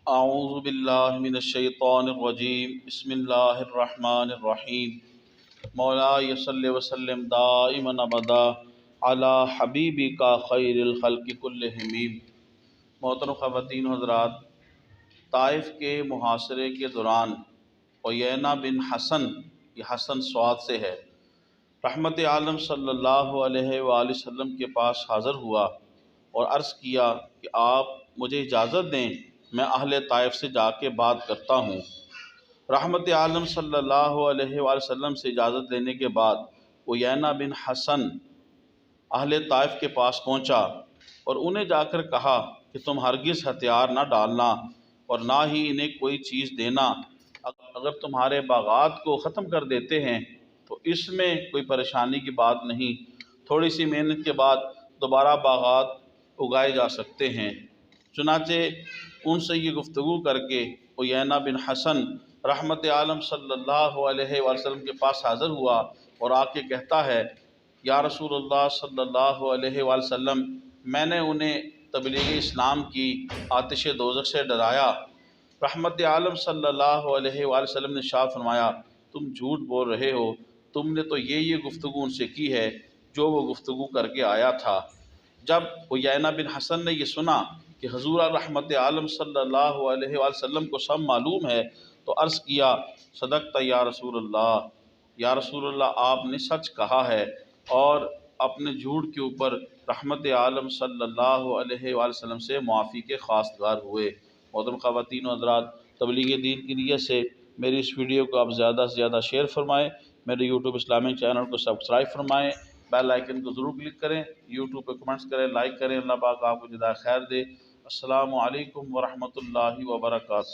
اعوذ باللہ من الشیطان الرجیم بسم اللہ الرحمن الرحیم مولاي صلی وسلم دائما ابدا علی حبیبک خیر الخلق کلہم۔ محترم خواتین و حضرات، طائف کے محاصرے کے دوران عیینہ بن حسن، یہ حسن سواد سے ہے، رحمت عالم صلی اللہ علیہ وآلہ وسلم کے پاس حاضر ہوا اور عرض کیا کہ آپ مجھے اجازت دیں، میں اہل طائف سے جا کے بات کرتا ہوں۔ رحمت عالم صلی اللہ علیہ وآلہ وسلم سے اجازت لینے کے بعد عیینہ بن حسن اہل طائف کے پاس پہنچا اور انہیں جا کر کہا کہ تم ہرگز ہتھیار نہ ڈالنا اور نہ ہی انہیں کوئی چیز دینا۔ اگر تمہارے باغات کو ختم کر دیتے ہیں تو اس میں کوئی پریشانی کی بات نہیں، تھوڑی سی محنت کے بعد دوبارہ باغات اگائے جا سکتے ہیں۔ چنانچہ ان سے یہ گفتگو کر کے عیینہ بن حسن رحمت عالم صلی اللہ علیہ وسلم کے پاس حاضر ہوا اور آ کے کہتا ہے، یا رسول اللہ صلی اللہ علیہ وسلم، میں نے انہیں تبلیغ اسلام کی آتش دوزخ سے ڈرایا۔ رحمت عالم صلی اللہ علیہ وسلم نے ارشاد فرمایا، تم جھوٹ بول رہے ہو، تم نے تو یہ گفتگو ان سے کی ہے جو وہ گفتگو کر کے آیا تھا۔ جب عیینہ بن حسن نے یہ سنا کہ حضور رحمت عالم صلی اللہ علیہ وسلم کو سب معلوم ہے تو عرض کیا، صدقت یا رسول اللہ، یا رسول اللہ آپ نے سچ کہا ہے، اور اپنے جھوٹ کے اوپر رحمت عالم صلی اللہ علیہ وسلم سے معافی کے خواستگار ہوئے۔ محترم خواتین و حضرات، تبلیغ دین کی نیت سے میری اس ویڈیو کو آپ زیادہ سے زیادہ شیئر فرمائیں، میرے یوٹیوب اسلامک چینل کو سبسکرائب فرمائیں، بیل آئیکن کو ضرور کلک کریں، یوٹیوب پہ کمنٹس کریں، لائک کریں۔ اللہ پاک آپ کو جزائے خیر دے۔ السلام علیکم ورحمۃ اللہ وبرکاتہ۔